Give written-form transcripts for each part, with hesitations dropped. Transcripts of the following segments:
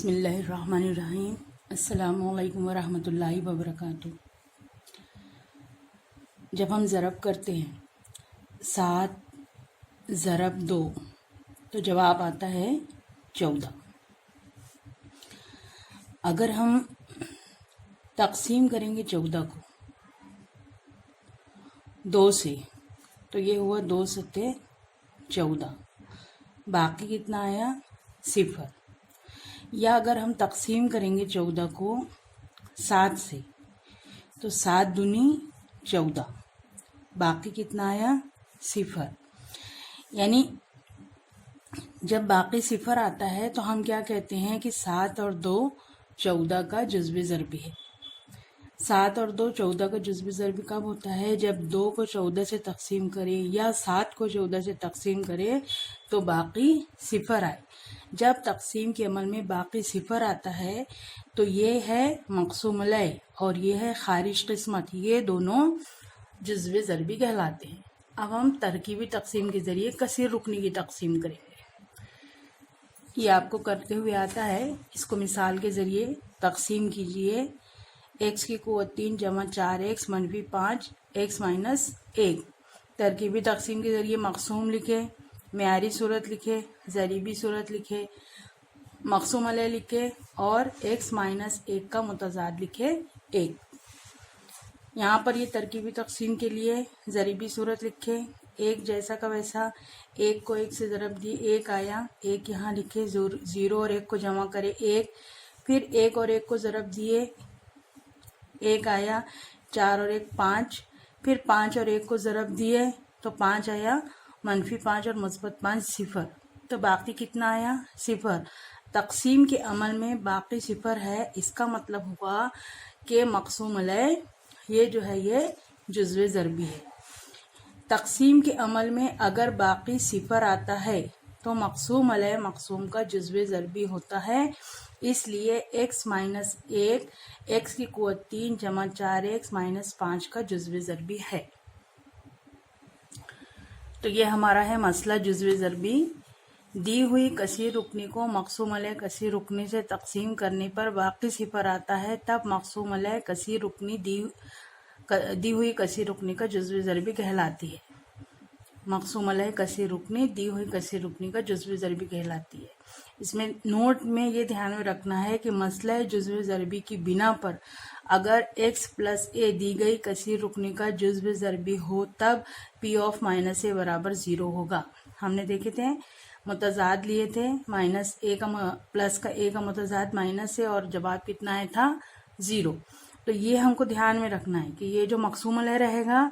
बिस्मिल्लाहिर्रहमानिर्रहीम। अस्सलामुअलैकुम वरहमतुल्लाहि वबरकातुहू। जब हम ज़रब करते हैं 7 ज़रब 2 तो जवाब आता है 14। अगर हम तकसीम करेंगे 14 को 2 से तो ये हुआ 2 सत्ते 14, बाकी कितना आया 0। या अगर हम तकसीम करेंगे 14 को 7 से तो 7 दूनी 14, बाकी कितना आया 0। यानी जब बाकी 0 आता है तो हम क्या कहते हैं कि 7 और 2 14 का जुज़्व ज़रबी है। 7 और 2 14 का जुज़्व ज़रबी कब होता है? जब 2 को 14 से तकसीम करें या 7 को 14 से तकसीम करें तो बाकी 0 आए। जब तकसीम के अमल में बाकी 0 आता है तो ये है मक़सूम अलैह और ये है खारिज किस्मत, ये दोनों जुज़्व ज़रबी कहलाते हैं। अब हम तरकीबी तकसीम के ज़रिए कसीर रुकनी की तकसीम करेंगे। ये आपको करते हुए आता है, इसको मिसाल के ज़रिए तकसीम कीजिए। x की क़ुव्वत 3 जमा 4x मनफी 5 x माइनस 1। तरकीबी तकसीम के ज़रिए मक़सूम लिखे, मेयारी सूरत लिखे, ज़रीबी सूरत लिखे, मक़सूम अलैह लिखे और x माइनस 1 का मुतज़ाद लिखे 1। यहाँ पर ये तरकीबी तकसीम के लिए ज़रीबी सूरत लिखे, 1 जैसा का वैसा, 1 को 1 से ज़रब दिए 1 आया, 1 यहाँ लिखे, 0 और 1 को जमा करे 1, फिर 1 और 1 को ज़रब दिए 1 आया, 4 और 1 5, फिर 5 और 1 को ज़रब दिए तो 5 आया, मनफी 5 और मुस्बत 5 0, तो बाकी कितना आया 0। तकसीम के अमल में बाकी 0 है, इसका मतलब हुआ कि मक़सूम अलैह ये जो है ये जुज़्व ज़रबी है। तकसीम के अमल में अगर बाकी 0 आता है तो मक़सूम अलैह मक़सूम का जुज़्व ज़रबी होता है, इसलिए x माइनस 1 x की क़ुव्वत 3 जमा 4x माइनस 5 का जुज़्व ज़रबी है। तो ये हमारा है मसला जुज़्व ज़रबी। दी हुई कसीर रुकनी को मक़सूम अलैह कसीर रुकनी से तकसीम करने पर बाकी 0 आता है, तब मक़सूम अलैह कसीर रुकनी दी हुई कसीर रुकनी का जुज़्व ज़रबी कहलाती है। मक़सूम अलैह कसीर रुकनी दी हुई कसीर रुकनी का जुज़्व ज़रबी कहलाती है। इसमें नोट में ये ध्यान में रखना है कि मसला जुज़्व ज़रबी की बिना पर अगर x प्लस a दी गई कसीर रुकनी का जुज़्व ज़रबी हो तब p ऑफ माइनस a बराबर 0 होगा। हमने देखे थे, मुतज़ाद लिए थे, माइनस a का प्लस का a का मुतज़ाद माइनस है और जवाब कितना आया था 0। तो ये हमको ध्यान में रखना है कि ये जो मक़सूम अलैह रहेगा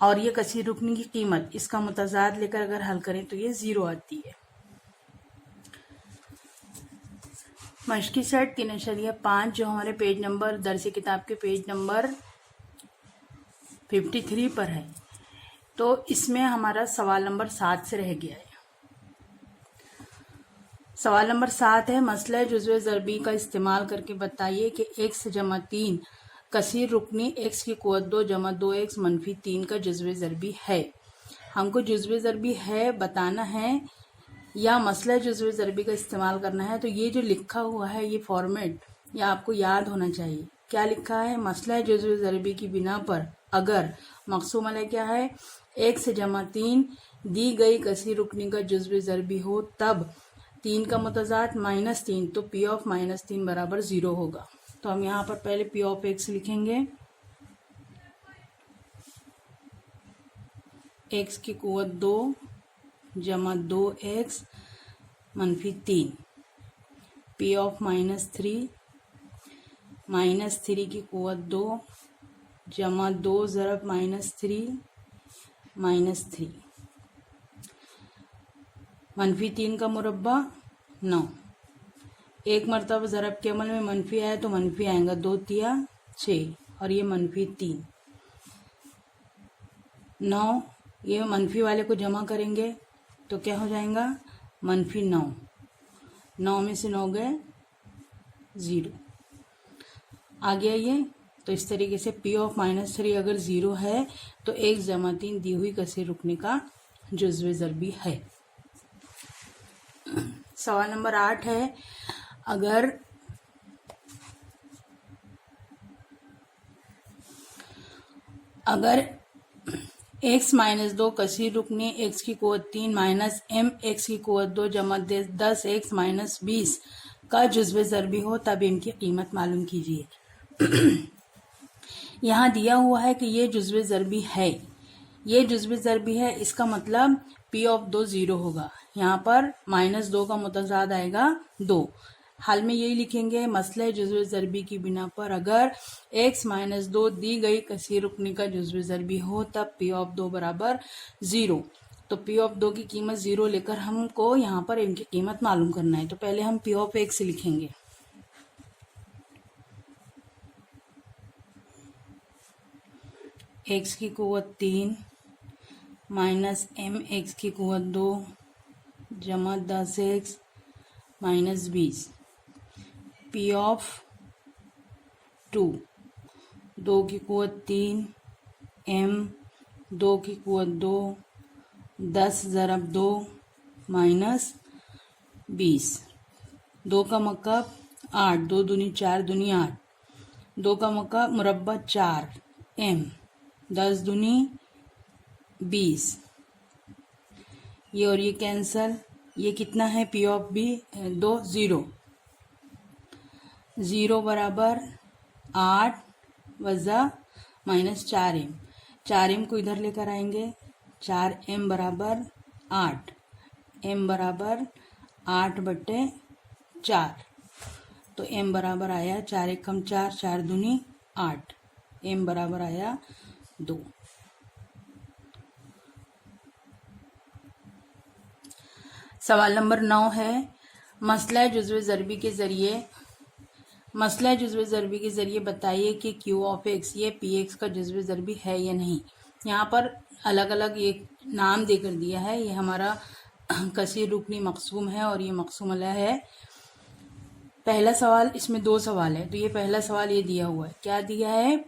और ये कसीर रुकनी की कीमत, इसका मुतज़ाद लेकर अगर हल करें तो ये 0 आती है। मश्की सेट 3.5 जो हमारे पेज नंबर दरसी किताब के पेज नंबर 53 पर है, तो इसमें हमारा सवाल नंबर 7 से रह गया है। सवाल नंबर 7 है, मसला जुज़्व ज़रबी का इस्तेमाल करके बताइए कि x जमा 3 कसीर रुकनी x की क़ुव्वत 2 जमा 2x मनफी 3 का जुज़्व ज़रबी है। हमको जुज़्व ज़रबी है बताना है या मसला जुज़्व ज़रबी का इस्तेमाल करना है। तो ये जो लिखा हुआ है ये फॉर्मेट ये आपको याद होना चाहिए। क्या लिखा है? मसला जुज़्व ज़रबी की बिना पर अगर मक़सूम अलैह क्या है, x जमा 3 दी गई कसीर रुकनी का जुज़्व ज़रबी हो तब 3 का मुतज़ाद माइनस 3, तो p ऑफ माइनस 3 बराबर 0 होगा। तो हम यहाँ पर पहले p ऑफ x लिखेंगे, x की क़ुव्वत 2 जमा 2x मनफी 3, p ऑफ माइनस 3 माइनस 3 की क़ुव्वत 2 जमा 2 ज़रब माइनस 3 माइनस 3 मनफी 3 का मुरब्बा 9। एक मरतबा ज़रब के अमल में मनफी आया तो मनफी आएगा, 2 तिया 6 और ये मनफी 3 9। ये मनफी वाले को जमा करेंगे तो क्या हो जाएगा, मनफी 9, 9 में से 9 गए 0 आ गया ये। तो इस तरीके से p ऑफ माइनस 3 अगर 0 है तो x जमा 3 दी हुई कसीर रुकनी का जुज़्व ज़रबी है। सवाल नंबर 8 है, अगर x माइनस 2 कसीर रुकनी x की कुवत 3 माइनस m x की कुवत 2 जमा 10 x माइनस 20 का जुज़्व ज़रबी हो तब m की कीमत मालूम कीजिए। यहाँ दिया हुआ है कि ये जुज़्व ज़रबी है, ये जुज़्व ज़रबी है, इसका मतलब p ऑफ 2 0 होगा। यहाँ पर माइनस 2 का मुतज़ाद आएगा 2। हाल में यही लिखेंगे, मसले जुज़्व ज़रबी की बिना पर अगर x माइनस 2 दी गई कसीर रुकनी का जुज़्व ज़रबी हो तब p ऑफ 2 बराबर 0। तो p ऑफ 2 की कीमत 0 लेकर हमको यहाँ पर m की कीमत मालूम करना है। तो पहले हम p ऑफ x लिखेंगे। x की कुवत 3 माइनस m x की कुवत 2 जमा 10x माइनस 20 p ऑफ 2 2 की कुवत 3 m 2 की कुवत 2 10 ज़रब 2 माइनस 20 2 का मकब 8 2 दूनी 4 दूनी 8 2 का मकब मुरब्बा 4 m 10 दूनी 20 ये और ये कैंसल। ये कितना है p ऑफ b 2 0 0 बराबर 8 वज़ा माइनस 4m 4m को इधर लेकर आएंगे 4m बराबर 8 m बराबर 8/4 तो m बराबर आया 4 एकम 4 4 दूनी 8 m बराबर आया 2। सवाल नंबर 9 है, मसला जुज़्व ज़रबी के ज़रिए बताइए कि q ऑफ x ये px का जुज़्व ज़रबी है या नहीं। यहाँ पर अलग अलग एक नाम देकर दिया है। ये हमारा कसीर रुकनी मक़सूम है और ये मक़सूम अलह है। पहला सवाल, इसमें 2 सवाल है। तो ये पहला सवाल ये दिया हुआ है, क्या दिया है,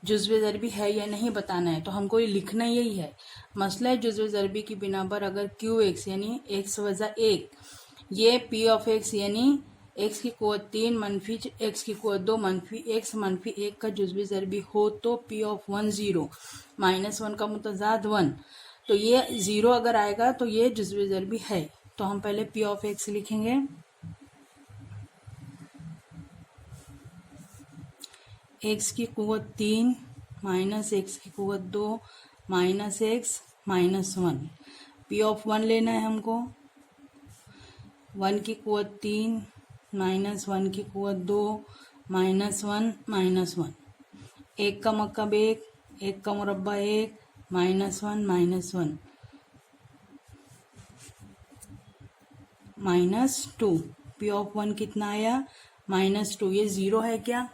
जुज़्व ज़रबी है या नहीं बताना है। तो हमको ये लिखना यही है, मसला जुज़्व ज़रबी की बिना पर अगर qx यानी x वज़ा 1 ये p ऑफ x यानी x की कुवत 3 मनफी x की कुवत 2 मनफी x मनफी 1 का जुज़्व ज़रबी हो तो p ऑफ 1 0 माइनस 1 का मुतज़ाद 1। तो ये 0 अगर आएगा तो ये जुज़्व ज़रबी है। तो हम पहले p ऑफ x लिखेंगे। x की कुवत 3 माइनस x की कुवत 2 minus x minus 1 p of 1 लेना है हमको। 1 की कुवत 3 माइनस 1 की कुवत 2 माइनस 1 माइनस 1 1 का मकब 1 1 का मुरब्बा 1 minus 1 minus 1 minus 2 p of 1 कितना आया माइनस 2। ये 0 है क्या,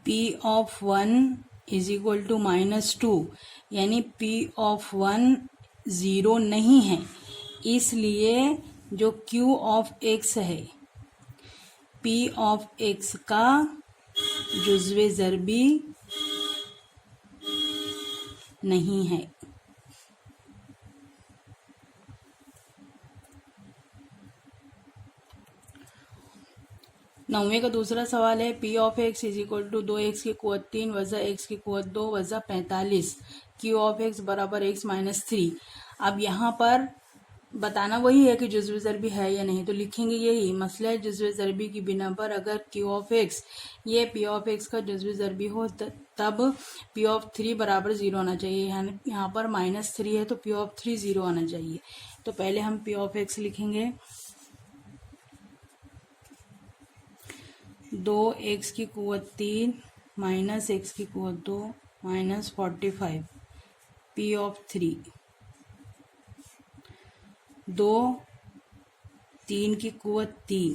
p of 1 is equal to minus 2 यानी p ऑफ 1 0 नहीं है। इसलिए जो q ऑफ x है p ऑफ x का जुज़्व ज़रबी नहीं है। नौवें का दूसरा सवाल है, p of x is equal to 2x की कुवत 3 वज़ा x की कुवत 2 वज़ा 45 q ऑफ x बराबर x माइनस 3। अब यहाँ पर बताना वही है कि जुज़्व ज़रबी है या नहीं। तो लिखेंगे यही, मसला जुज़्व ज़रबी की बिना पर अगर q ऑफ x ये p ऑफ x का जुज़्व ज़रबी हो तब p ऑफ 3 बराबर 0 आना चाहिए। यहाँ पर माइनस 3 है तो p ऑफ 3 0 आना चाहिए। तो पहले हम p ऑफ x लिखेंगे। 2x की कुवत 3 माइनस x की कुवत 2 माइनस 45 p ऑफ 3 2 3 की कुवत 3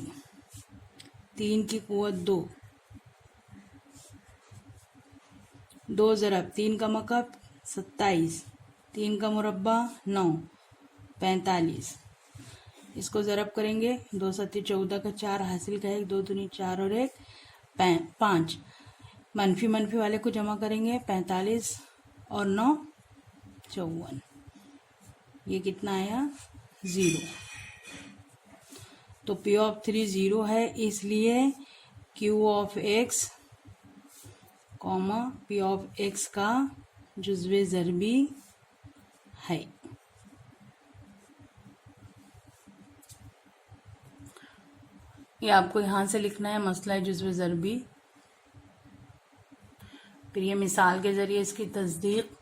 3 की कुवत 2 2 ज़रब 3 का मकब 27 3 का मुरब्बा 9 45 इसको ज़रब करेंगे 2 सत्ती 14 का 4 हासिल का 1 2 दूनी 4 और 1 5 मनफी मनफी वाले को जमा करेंगे 45 और 9 54 ये कितना आया 0। तो P ऑफ 3 0 है, इसलिए Q of x comma P of x का जुज़्वे ज़रबी है। ये आपको यहाँ से लिखना है, मसला है जुज़्वे ज़रबी। फिर ये मिसाल के ज़रिए इसकी तस्दीक।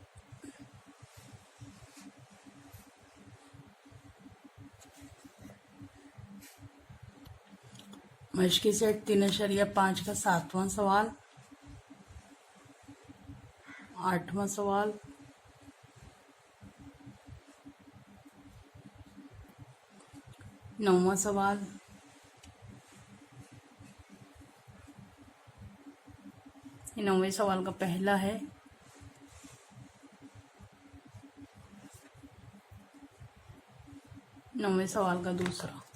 मश्की सेट 3.5 का 7वां सवाल, 8वां सवाल, 9वां सवाल, 9वें सवाल का पहला है, 9वें सवाल का दूसरा।